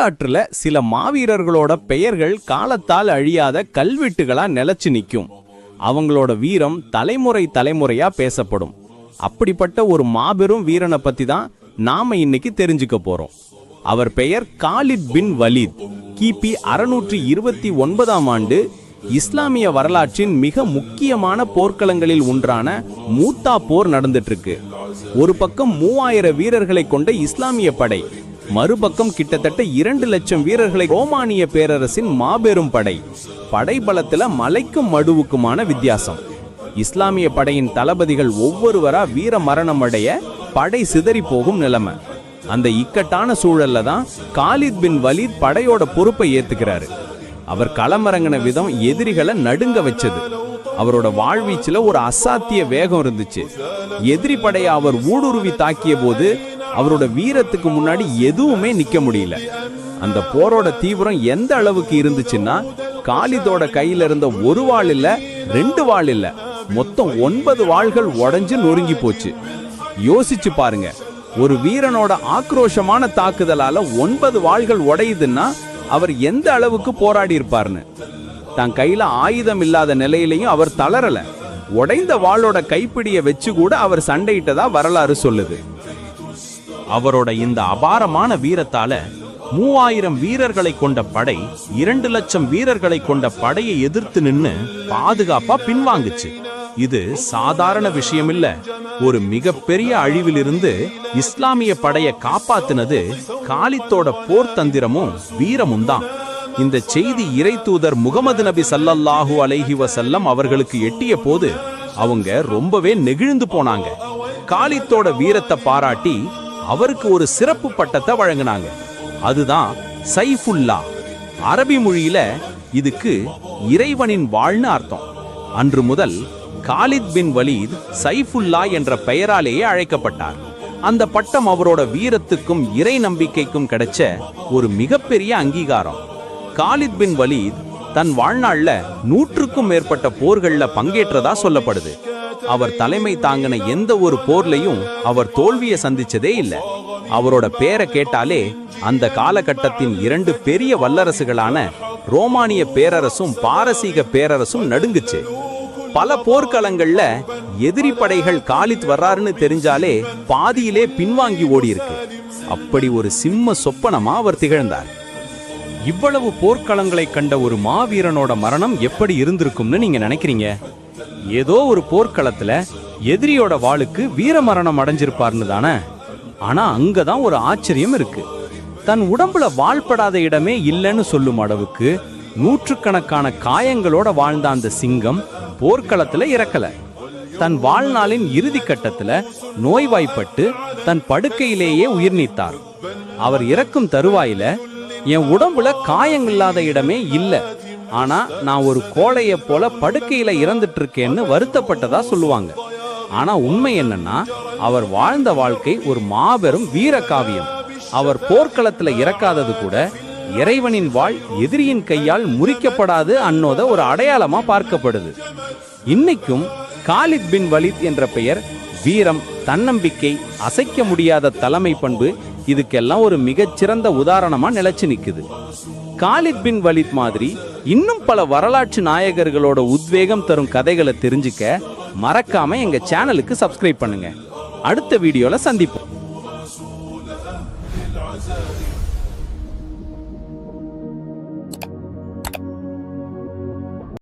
வரலாற்றுல சில மாவீரர்களோட பெயர்கள் காலத்தால் அழியாத கல்வெட்டுகளா நிலைச்சு நிற்கும். அவங்களோட வீரம் தலைமுறை தலைமுறையா பேசப்படும். அப்படிப்பட்ட ஒரு மாபெரும் வீரனை பத்தி தான் நாம இன்னைக்கு தெரிஞ்சுக்க போறோம். அவர் பெயர் காலித் பின் வலீத். கிபி 629ஆம் ஆண்டு இஸ்லாமிய வரலாற்றின் மிக முக்கியமான போர்க்களங்களில் ஒன்றான மூத்தா போர் நடந்துட்டு இருக்கு. ஒரு பக்கம் 3000 வீரர்களை கொண்ட இஸ்லாமிய படை, மறுபக்கம் கிட்டத்தட்ட 2 லட்சம் வீரர்களை ரோமானிய பேரரசின் மாபெரும் படை. படைபலத்துல மலைக்கும் மடுவுக்குமான வித்தியாசம். இஸ்லாமிய படையின் தளபதிகள் ஒவ்வொருவரா வீர மரணம் அடைய படை சிதறி போகும் நிலைமை. அந்த இக்கட்டான சூழல்ல தான் காலித் பின் வலீத் படையோட பொறுப்பை ஏத்துக்கிறாரு. அவர் களமிறங்கின விதம் எதிரிகளை நடுங்க வச்சது. அவரோட வாழ்வீச்சுல ஒரு அசாத்திய வேகம் இருந்துச்சு. எதிரி படையை அவர் ஊடுருவி தாக்கிய போது அவரோட வீரத்துக்கு முன்னாடி எதுவுமே நிக்க முடியல. அந்த போரோட தீவிரம் எந்த அளவுக்கு இருந்துச்சுன்னா, காலிதோட கையில இருந்த ஒரு வாள் இல்ல, 2 வாள் இல்ல, மொத்தம் 9 வாள்கள் உடைஞ்சு நொறுங்கி போச்சு. யோசிச்சு பாருங்க, ஒரு வீரனோட ஆக்ரோஷமான தாக்குதலால 9 வாள்கள் உடையுதுன்னா அவர் எந்த அளவுக்கு போராடி இருப்பார்னு. தன் கையில ஆயுதம் இல்லாத நிலையிலையும் அவர் தளரல. உடைந்த வாளோட கைப்பிடிய வச்சு கூட அவர் சண்டையிட்டதா வரலாறு சொல்லுது. அவரோட இந்த அபாரமான வீரத்தால 3000 வீரர்களை கொண்ட படை 2 லட்சம் வீரர்களை கொண்ட படையை எதிர்த்து நின்னு பாதுகாப்பா பின்வாங்குச்சு. இது சாதாரண விஷயம் இல்ல. ஒரு மிகப்பெரிய அழிவிலிருந்து இஸ்லாமிய படையை காப்பாத்தினது காலித்தோட போர் தந்திரமும் வீரமும் தான். இந்த செய்தி இறை தூதர் முகமது நபி ஸல்லல்லாஹு அலைஹி வஸல்லம் அவர்களுக்கு எட்டிய போது அவங்க ரொம்பவே நெகிழ்ந்து போனாங்க. காலித்தோட வீரத்தை பாராட்டி அவருக்கு ஒரு சிறப்பு பட்டத்தை வழங்கினாங்க. அதுதான் சைஃபுல்லா. அரபி மொழியில இதுக்கு இறைவனின் வாழ்னு அர்த்தம். அன்று முதல் காலித் பின் வலீத் சைஃபுல்லா என்ற பெயராலேயே அழைக்கப்பட்டார். அந்த பட்டம் அவரோட வீரத்துக்கும் இறை நம்பிக்கைக்கும் கிடைச்ச ஒரு மிகப்பெரிய அங்கீகாரம். காலித் பின் வலீத் தன் வாழ்நாள்ல 100க்கும் மேற்பட்ட போர்கள்ல பங்கேற்றதா சொல்லப்படுது. அவர் தலைமை தாங்கின எந்த ஒரு போர்லையும் அவர் தோல்வியை சந்திச்சதே இல்லை. அவரோட பேரை கேட்டாலே அந்த காலகட்டத்தின் 2 பெரிய வல்லரசுகளான ரோமானிய பேரரசும் பாரசீக பேரரசும் நடுங்குச்சு. பல போர்க்களங்கள்ல எதிரி படைகள் காலித் வர்றாருன்னு தெரிஞ்சாலே பாதியிலே பின்வாங்கி ஓடி இருக்கு. அப்படி ஒரு சிம்ம சொப்பனமா அவர் திகழ்ந்தார். இவ்வளவு போர்க்களங்களை கண்ட ஒரு மாவீரனோட மரணம் எப்படி இருந்திருக்கும்னு நீங்க நினைக்கிறீங்க? ஏதோ ஒரு போர்க்களத்துல எதிரியோட வாளுக்கு வீர மரணம் அடைஞ்சிருப்பார்னு தானே. ஆனா அங்கதான் ஒரு ஆச்சரியம் இருக்கு. தன் உடம்புல வாழ்படாத இடமே இல்லைன்னு சொல்லும் அளவுக்கு 100கணக்கான காயங்களோட வாழ்ந்த அந்த சிங்கம் போர்க்களத்துல இறக்கல. தன் வாழ்நாளின் இறுதி கட்டத்துல நோய்வாய்ப்பட்டு தன் படுக்கையிலேயே உயிர் நீத்தார். அவர் இறக்கும் தருவாயில, என் உடம்புல காயங்கில்லாத இடமே இல்ல, ஆனா நான் ஒரு கோழைய போல படுக்கையில இறந்துட்டு இருக்கேன்னு வருத்தப்பட்டதா சொல்லுவாங்க. ஆனா உண்மை என்னன்னா, அவர் வாழ்ந்த வாழ்க்கை ஒரு மாபெரும் வீர காவியம். அவர் போர்க்களத்துல இறக்காதது கூட இறைவனின் வாழ் எதிரியின் கையால் முறிக்கப்படாது அன்னோத ஒரு அடையாளமா பார்க்கப்படுது. இன்னைக்கும் காலித் பின் வலீத் என்ற பெயர் வீரம், தன்னம்பிக்கை, அசைக்க முடியாத தலைமை பண்பு, இதுக்கெல்லாம் ஒரு மிகச்சிறந்த உதாரணமா நிலைச்சு நிக்குது. காலித் பின் வலீத் மாதிரி இன்னும் பல வரலாற்று நாயகர்களோட உத்வேகம் தரும் கதைகளை தெரிஞ்சுக்க மறக்காம எங்க சேனலுக்கு சப்ஸ்கிரைப் பண்ணுங்க. அடுத்த வீடியோல சந்திப்போம்.